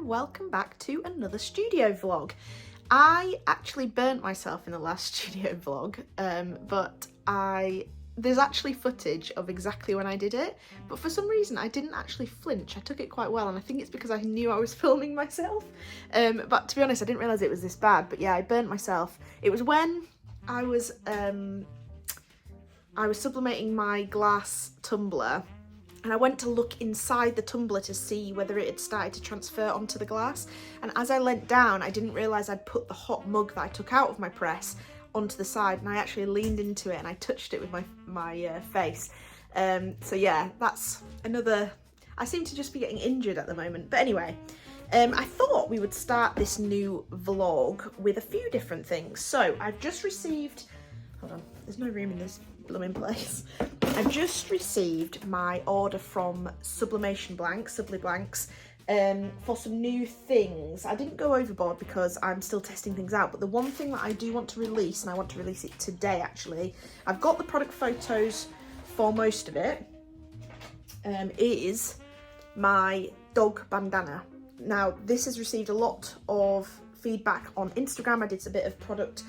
and welcome back to another studio vlog. I actually burnt myself in the last studio vlog, but there's actually footage of exactly when I did it, but for some reason I didn't actually flinch. I took it quite well, and I think it's because I knew I was filming myself, but to be honest I didn't realise it was this bad. But yeah, I burnt myself. It was when I was sublimating my glass tumbler, and I went to look inside the tumbler to see whether it had started to transfer onto the glass, and as I leant down I didn't realise I'd put the hot mug that I took out of my press onto the side, and I actually leaned into it and I touched it with my face. So yeah, that's another... I seem to just be getting injured at the moment. But anyway, I thought we would start this new vlog with a few different things. So I've just received... Hold on, there's no room in this blooming place. I've just received my order from Sublimation Blanks, for some new things. I didn't go overboard because I'm still testing things out, but the one thing that I do want to release, and I want to release it today actually, I've got the product photos for most of it, is my dog bandana. Now this has received a lot of feedback on Instagram. I did a bit of product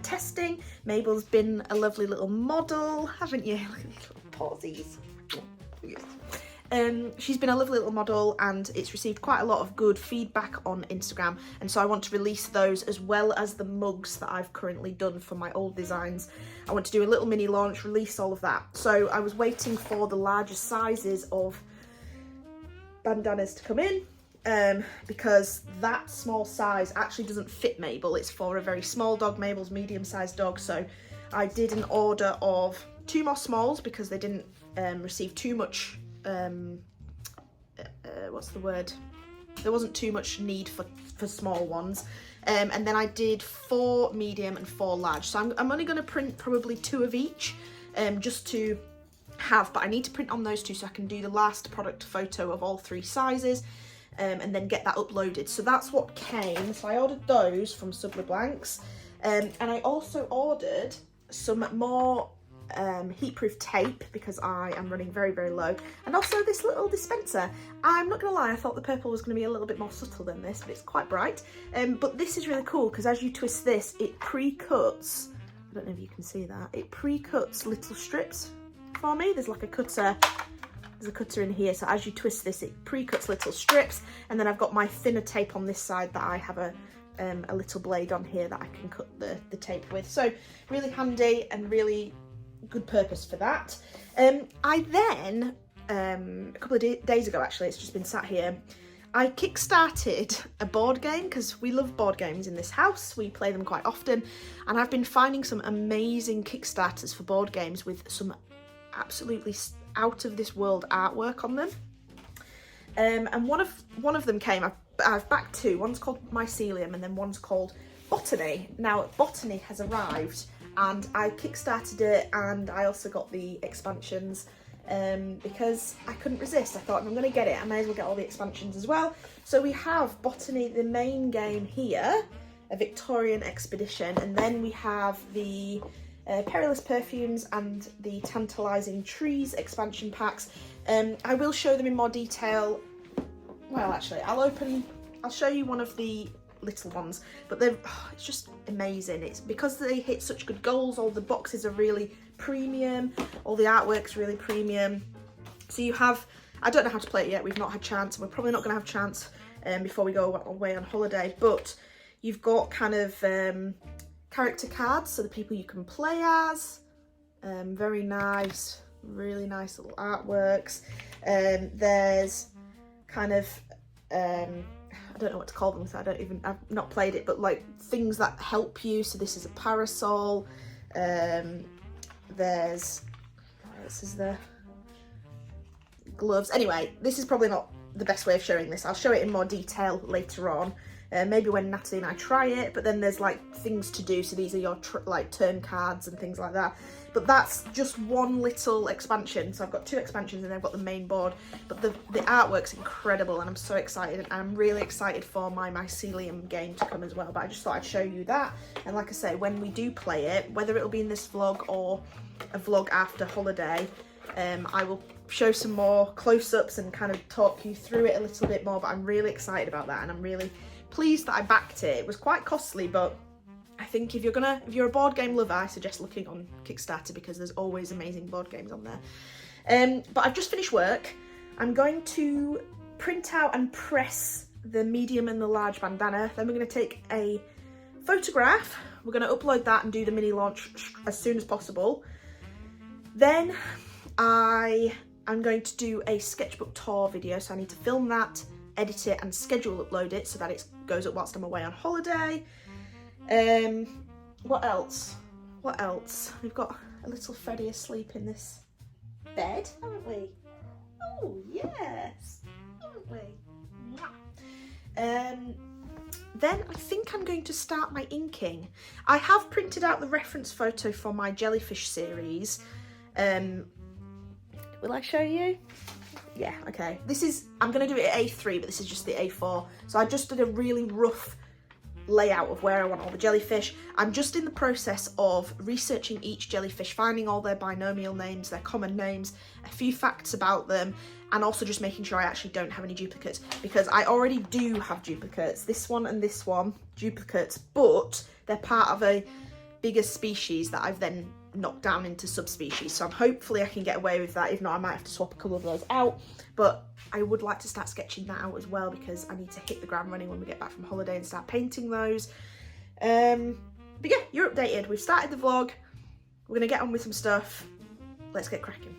testing. Mabel's been a lovely little model, haven't you? Look at these little posies. Yes. She's been a lovely little model, and it's received quite a lot of good feedback on Instagram, and so I want to release those as well as the mugs that I've currently done for my old designs. I want to do a little mini launch, release all of that. So I was waiting for the larger sizes of bandanas to come in, because that small size actually doesn't fit Mabel. It's for a very small dog. Mabel's medium-sized dog, so I did an order of 2 more smalls because they didn't receive too much what's the word? There wasn't too much need for small ones, and then I did 4 medium and 4 large. So I'm only going to print probably 2 of each, just to have, but I need to print on those 2 so I can do the last product photo of all 3 sizes, and then get that uploaded. So that's what came. So I ordered those from Sublimated, and I also ordered some more heat-proof tape because I am running very, very low, and also this little dispenser. I'm not gonna lie, I thought the purple was gonna be a little bit more subtle than this, but it's quite bright. But this is really cool because as you twist this, it pre-cuts, I don't know if you can see that, it pre-cuts little strips for me. There's like a cutter, there's a cutter in here, so as you twist this it pre-cuts little strips, and then I've got my thinner tape on this side that I have a little blade on here that I can cut the tape with. So really handy and really good purpose for that. I then, a couple of days ago actually, it's just been sat here, I kickstarted a board game because we love board games in this house. We play them quite often, and I've been finding some amazing Kickstarters for board games with some absolutely out of this world artwork on them. And one of them came, I've backed 2. One's called Mycelium and then one's called Botany. Now Botany has arrived, and I kickstarted it, and I also got the expansions because I couldn't resist. I thought, if I'm going to get it, I may as well get all the expansions as well. So we have Botany, the main game here, a Victorian expedition, and then we have the Perilous Perfumes and the Tantalising Trees expansion packs. I will show them in more detail. Well, actually, I'll show you one of the little ones, but it's just amazing. It's because they hit such good goals. All the boxes are really premium, all the artwork's really premium. So you have, I don't know how to play it yet, we've not had chance, and we're probably not going to have chance before we go away on holiday, but you've got kind of character cards, so the people you can play as, very nice, really nice little artworks. There's kind of I don't know what to call them, so I've not played it, but like things that help you. So this is a parasol. This is the gloves. Anyway, this is probably not the best way of showing this. I'll show it in more detail later on. Maybe when Natalie and I try it, but then there's like things to do. So these are your like turn cards and things like that. But that's just one little expansion. So I've got 2 expansions and I've got the main board, but the artwork's incredible, and I'm so excited, and I'm really excited for my Mycelium game to come as well. But I just thought I'd show you that. And like I say, when we do play it, whether it'll be in this vlog or a vlog after holiday, I will show some more close-ups and kind of talk you through it a little bit more, but I'm really excited about that, and I'm really pleased that I backed it. It was quite costly, but I think if you're a board game lover, I suggest looking on Kickstarter because there's always amazing board games on there. But I've just finished work. I'm going to print out and press the medium and the large bandana. Then we're going to take a photograph. We're going to upload that and do the mini launch as soon as possible. Then I'm going to do a sketchbook tour video, so I need to film that, edit it and schedule upload it so that it goes up whilst I'm away on holiday. What else? We've got a little Freddie asleep in this bed, haven't we? Oh yes, haven't we? Then I think I'm going to start my inking. I have printed out the reference photo for my jellyfish series. Will I show you? Yeah, okay. I'm going to do it at A3, but this is just the A4. So I just did a really rough layout of where I want all the jellyfish. I'm just in the process of researching each jellyfish, finding all their binomial names, their common names, a few facts about them, and also just making sure I actually don't have any duplicates, because I already do have duplicates. This one and this one, duplicates, but they're part of a bigger species that I've then knocked down into subspecies. So hopefully I can get away with that. If not, I might have to swap a couple of those out. But I would like to start sketching that out as well, because I need to hit the ground running when we get back from holiday and start painting those. But yeah, you're updated. We've started the vlog. We're going to get on with some stuff. Let's get cracking.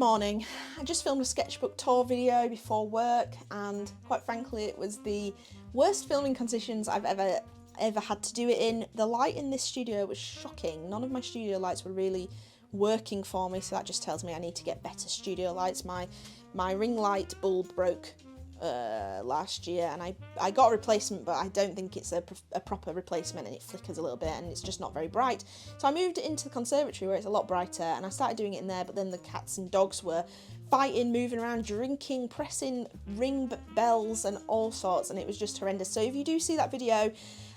morning. I just filmed a sketchbook tour video before work, and quite frankly it was the worst filming conditions I've ever had to do it in. The light in this studio was shocking. None of my studio lights were really working for me, so that just tells me I need to get better studio lights. My ring light bulb broke last year, and I got a replacement, but I don't think it's a proper replacement, and it flickers a little bit and it's just not very bright. So I moved it into the conservatory where it's a lot brighter, and I started doing it in there, but then the cats and dogs were fighting, moving around, drinking, pressing ring bells and all sorts, and it was just horrendous. So if you do see that video,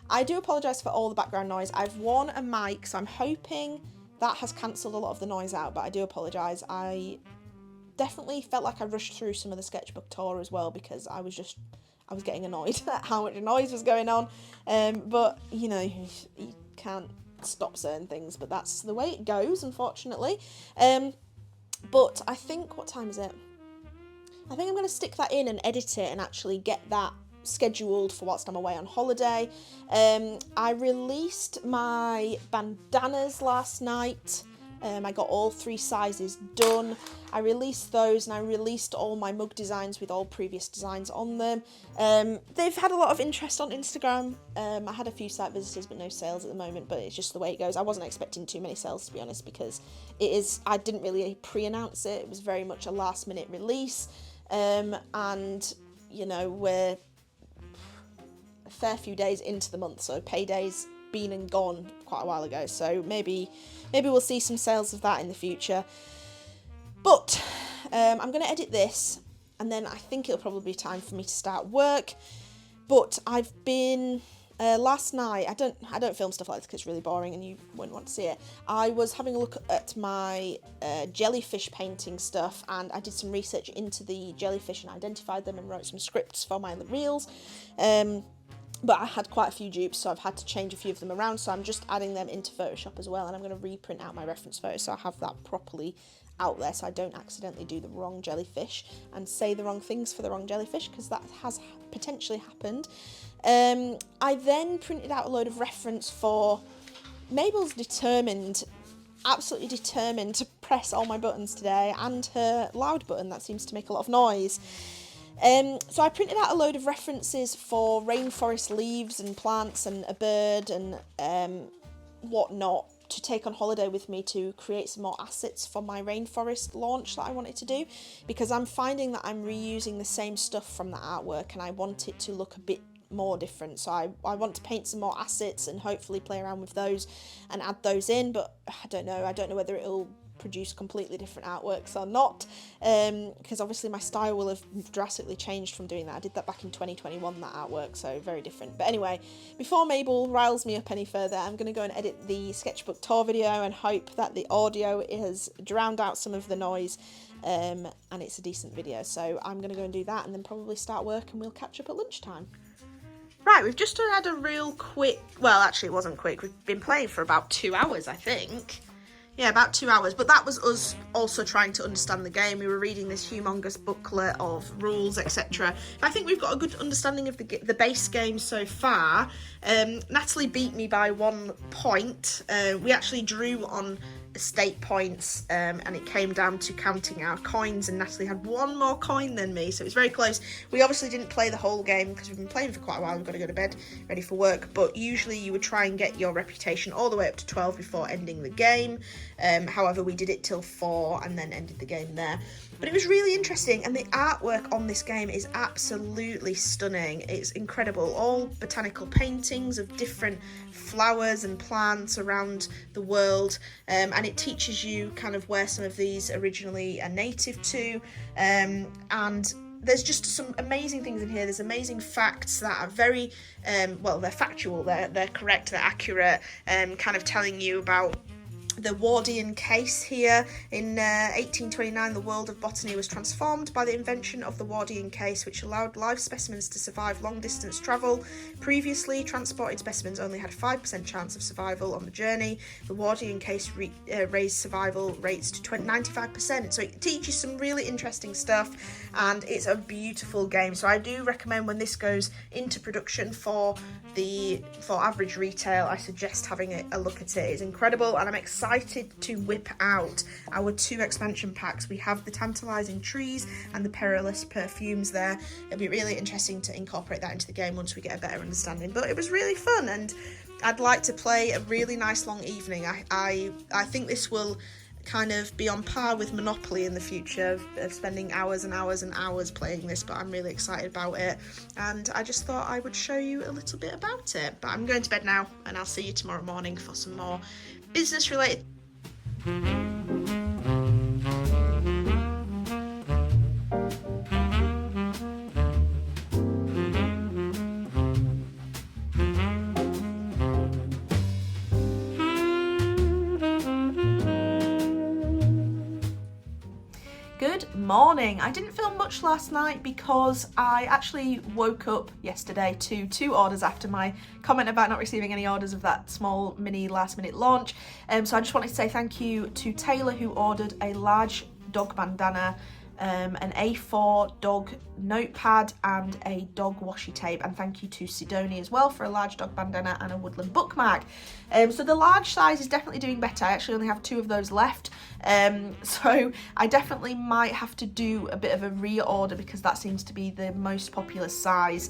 I do apologise for all the background noise. I've worn a mic, so I'm hoping that has cancelled a lot of the noise out, but I do apologise. I definitely felt like I rushed through some of the sketchbook tour as well, because I was getting annoyed at how much noise was going on. But you know, you can't stop certain things, but that's the way it goes, unfortunately. But I think, what time is it? I think I'm going to stick that in and edit it and actually get that scheduled for whilst I'm away on holiday. I released my bandanas last night. I got all 3 sizes done. I released those, and I released all my mug designs with all previous designs on them. They've had a lot of interest on Instagram. I had a few site visitors, but no sales at the moment, but it's just the way it goes. I wasn't expecting too many sales, to be honest, because I didn't really pre-announce it. It was very much a last minute release. And, you know, we're a fair few days into the month, so payday's been and gone quite a while ago, so maybe we'll see some sales of that in the future. But I'm going to edit this, and then I think it'll probably be time for me to start work. But I've been last night, I don't film stuff like this because it's really boring and you wouldn't want to see it. I was having a look at my jellyfish painting stuff, and I did some research into the jellyfish and identified them and wrote some scripts for my reels. But I had quite a few dupes, so I've had to change a few of them around, so I'm just adding them into Photoshop as well, and I'm going to reprint out my reference photos so I have that properly out there, so I don't accidentally do the wrong jellyfish and say the wrong things for the wrong jellyfish, because that has potentially happened. I then printed out a load of reference for Mabel's absolutely determined to press all my buttons today, and her loud button that seems to make a lot of noise. So I printed out a load of references for rainforest leaves and plants and a bird and whatnot to take on holiday with me to create some more assets for my rainforest launch that I wanted to do, because I'm finding that I'm reusing the same stuff from that artwork and I want it to look a bit more different. So I want to paint some more assets and hopefully play around with those and add those in, but I don't know whether it'll produce completely different artworks or not, because obviously my style will have drastically changed from doing that. I did that back in 2021, that artwork, so very different. But anyway, before Mabel riles me up any further, I'm going to go and edit the sketchbook tour video and hope that the audio has drowned out some of the noise, and it's a decent video. So I'm going to go and do that and then probably start work, and we'll catch up at lunchtime. Right, we've just had a real quick, well actually it wasn't quick, we've been playing for about 2 hours I think. Yeah, about 2 hours, but that was us also trying to understand the game. We were reading this humongous booklet of rules, etc. I think we've got a good understanding of the base game so far. Natalie beat me by 1 point. We actually drew on estate points, and it came down to counting our coins, and Natalie had 1 more coin than me, so it was very close. We obviously didn't play the whole game because we've been playing for quite a while. We've got to go to bed, ready for work, but usually you would try and get your reputation all the way up to 12 before ending the game. However, we did it till 4 and then ended the game there. But it was really interesting, and the artwork on this game is absolutely stunning. It's incredible. All botanical paintings of different flowers and plants around the world, and it teaches you kind of where some of these originally are native to, and there's just some amazing things in here. There's amazing facts that are very, well, they're factual, they're correct, they're accurate, kind of telling you about the Wardian case here. In 1829, the world of botany was transformed by the invention of the Wardian case, which allowed live specimens to survive long-distance travel. Previously, transported specimens only had a 5% chance of survival on the journey. The Wardian case raised survival rates to 95%. So it teaches some really interesting stuff, and it's a beautiful game. So I do recommend, when this goes into production for average retail, I suggest having a look at it. It's incredible, and I'm excited excited to whip out our 2 expansion packs. We have the Tantalising Trees and the Perilous Perfumes there. It'll be really interesting to incorporate that into the game once we get a better understanding. But it was really fun, and I'd like to play a really nice long evening. I think this will kind of be on par with Monopoly in the future, of spending hours and hours and hours playing this, but I'm really excited about it, and I just thought I would show you a little bit about it. But I'm going to bed now, and I'll see you tomorrow morning for some more business related. Good morning. I didn't film much last night because I actually woke up yesterday to 2 orders after my comment about not receiving any orders of that small mini last minute launch. So I just wanted to say thank you to Taylor, who ordered a large dog bandana, an A4 dog notepad and a dog washi tape, and thank you to Sidonie as well for a large dog bandana and a woodland bookmark. So the large size is definitely doing better. I actually only have 2 of those left, so I definitely might have to do a bit of a reorder because that seems to be the most popular size,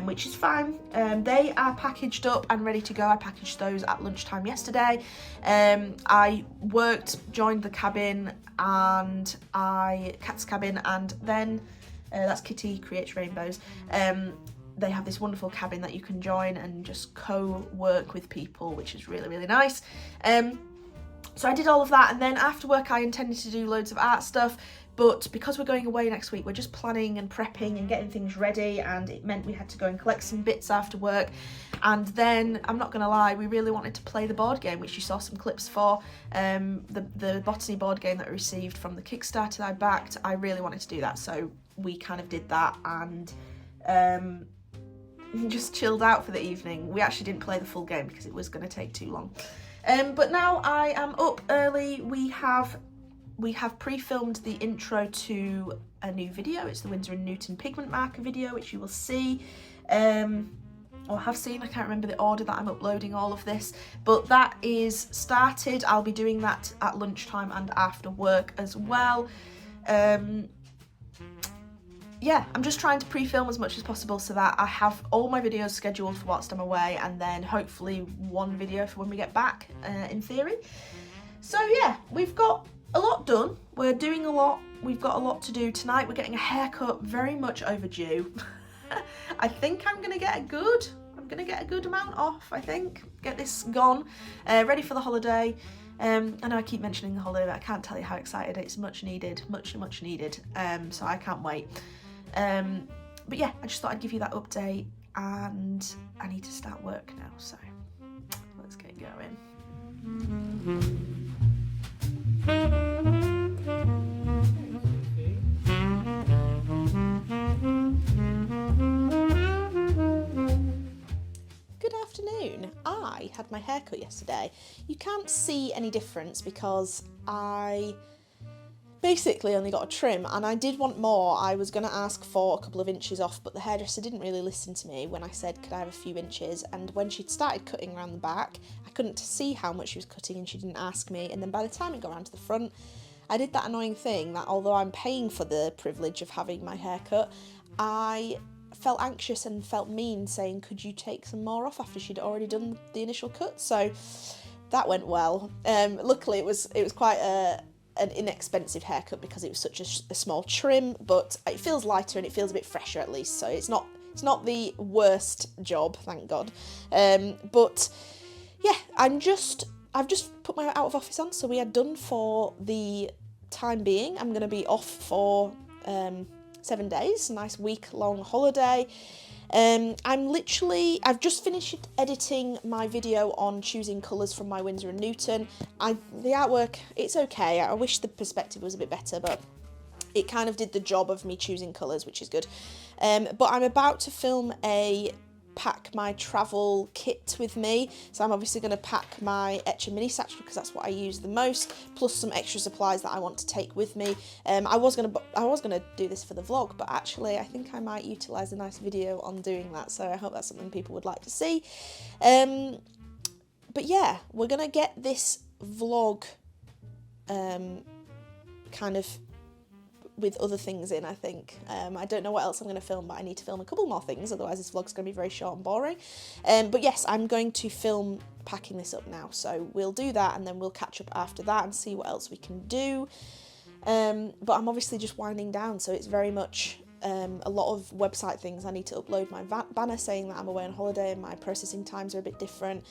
which is fine. They are packaged up and ready to go. I packaged those at lunchtime yesterday. I joined the cabin and Cat's cabin, and then that's Kitty Creates Rainbows. They have this wonderful cabin that you can join and just co-work with people, which is really, really nice. So I did all of that, and then after work I intended to do loads of art stuff, but because we're going away next week, we're just planning and prepping and getting things ready, and it meant we had to go and collect some bits after work. And then, I'm not going to lie, we really wanted to play the board game, which you saw some clips for, the Botany board game that I received from the Kickstarter that I backed. I really wanted to do that, so we kind of did that, and just chilled out for the evening. We actually didn't play the full game because it was going to take too long. But now I am up early. We have pre-filmed the intro to a new video. It's the Winsor & Newton pigment marker video, which you will see, or have seen. I can't remember the order that I'm uploading all of this, but that is started. I'll be doing that at lunchtime and after work as well. Yeah, I'm just trying to pre-film as much as possible so that I have all my videos scheduled for whilst I'm away, and then hopefully one video for when we get back, in theory. So yeah, we've got a lot done. We're doing a lot. We've got a lot to do tonight. We're getting a haircut, very much overdue. I think I'm gonna get a good amount off, I think. Get this gone, ready for the holiday. I know I keep mentioning the holiday, but I can't tell you how excited it's much needed, much needed. So I can't wait. But yeah, I just thought I'd give you that update, and I need to start work now, so let's get going. Good afternoon. I had my haircut yesterday. You can't see any difference because I basically only got a trim, and I did want more. I was going to ask for a couple of inches off, but the hairdresser didn't really listen to me when I said could I have a few inches, and when she'd started cutting around the back I couldn't see how much she was cutting and she didn't ask me, and then by the time it got around to the front I did that annoying thing that, although I'm paying for the privilege of having my hair cut, I felt anxious and felt mean saying could you take some more off after she'd already done the initial cut. So that went well. Luckily it was quite an inexpensive haircut because it was such a small trim, but it feels lighter and it feels a bit fresher at least, so it's not the worst job, thank God. But yeah, I've just put my out of office on, so we are done for the time being. I'm going to be off for 7 days, a nice week-long holiday. I've just finished editing my video on choosing colours from my Winsor & Newton. The artwork, it's okay. I wish the perspective was a bit better, but it kind of did the job of me choosing colours, which is good. But I'm about to pack my travel kit with me, so I'm obviously going to pack my Etcher mini satchel because that's what I use the most, plus some extra supplies that I want to take with me. I was going to do this for the vlog, but actually I think I might utilise a nice video on doing that, so I hope that's something people would like to see. But yeah, we're going to get this vlog kind of with other things in, I think. I don't know what else I'm going to film, but I need to film a couple more things, otherwise this vlog's going to be very short and boring. But yes, I'm going to film packing this up now, so we'll do that and then we'll catch up after that and see what else we can do. But I'm obviously just winding down, so it's very much a lot of website things. I need to upload my banner saying that I'm away on holiday and my processing times are a bit different.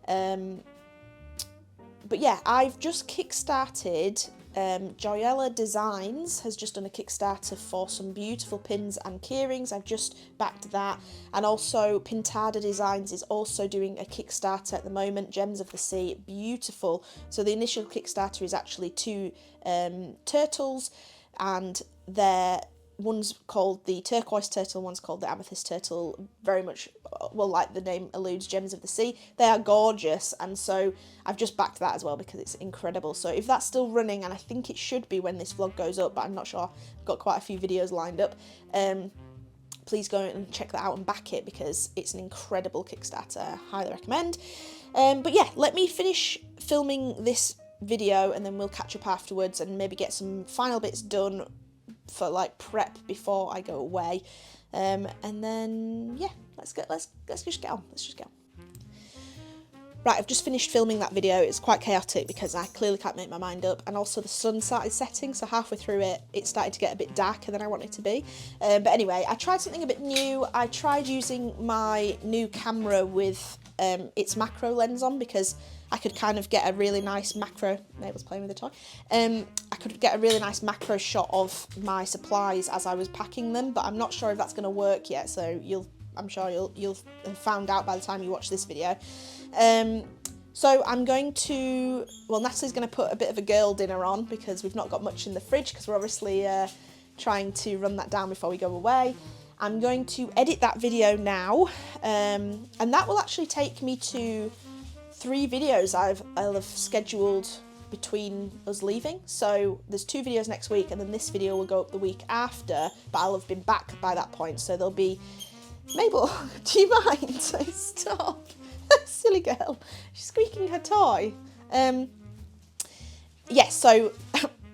But yeah, I've just kickstarted, Joyella Designs has just done a Kickstarter for some beautiful pins and keyrings. I've just backed that, and also Pintada Designs is also doing a Kickstarter at the moment, Gems of the Sea, beautiful. So the initial Kickstarter is actually 2 turtles, and they're one's called the turquoise turtle, one's called the amethyst turtle, very much, well, like the name alludes, Gems of the Sea. They are gorgeous, and so I've just backed that as well because it's incredible. So if that's still running, and I think it should be when this vlog goes up, but I'm not sure, I've got quite a few videos lined up, please go and check that out and back it because it's an incredible Kickstarter. I highly recommend. But yeah, let me finish filming this video and then we'll catch up afterwards and maybe get some final bits done for like prep before I go away, and then yeah, let's just get on. Right, I've just finished filming that video. It's quite chaotic because I clearly can't make my mind up, and also the sun started setting, so halfway through it started to get a bit darker than I want it to be. But anyway, I tried something a bit new. I tried using my new camera with its macro lens on because I could kind of get a really nice macro, Mabel's playing with a toy, I could get a really nice macro shot of my supplies as I was packing them, but I'm not sure if that's going to work yet, so I'm sure you'll have found out by the time you watch this video. So I'm going to, well, Natalie's going to put a bit of a girl dinner on because we've not got much in the fridge because we're obviously trying to run that down before we go away. I'm going to edit that video now, and that will actually take me to 3 videos I'll have scheduled between us leaving. So there's 2 videos next week, and then this video will go up the week after, but I'll have been back by that point, so there'll be... Mabel, do you mind? Stop. Silly girl. She's squeaking her toy. Yes, so...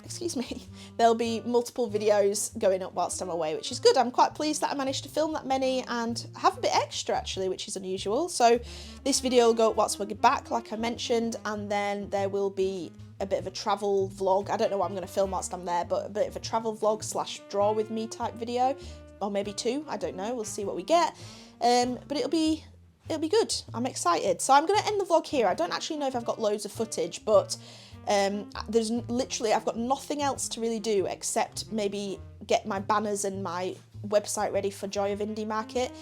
excuse me, there'll be multiple videos going up whilst I'm away, which is good. I'm quite pleased that I managed to film that many and have a bit extra actually, which is unusual. So this video will go up whilst we get back, like I mentioned, and then there will be a bit of a travel vlog. I don't know what I'm going to film whilst I'm there, but a bit of a travel vlog / draw with me type video, or maybe 2, I don't know, we'll see what we get. But it'll be good. I'm excited. So I'm going to end the vlog here. I don't actually know if I've got loads of footage, but there's literally, I've got nothing else to really do except maybe get my banners and my website ready for Joy of Indie Market,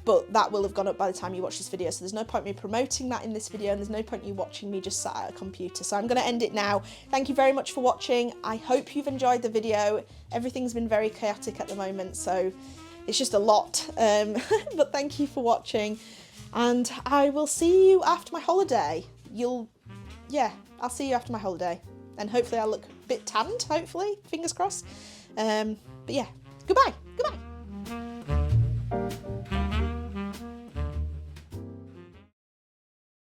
but that will have gone up by the time you watch this video, so there's no point me promoting that in this video, and there's no point you watching me just sat at a computer. So I'm going to end it now. Thank you very much for watching. I hope you've enjoyed the video. Everything's been very chaotic at the moment, so it's just a lot, but thank you for watching, and I will see you after my holiday. I'll see you after my holiday, and hopefully I'll look a bit tanned, hopefully, fingers crossed. But yeah, goodbye.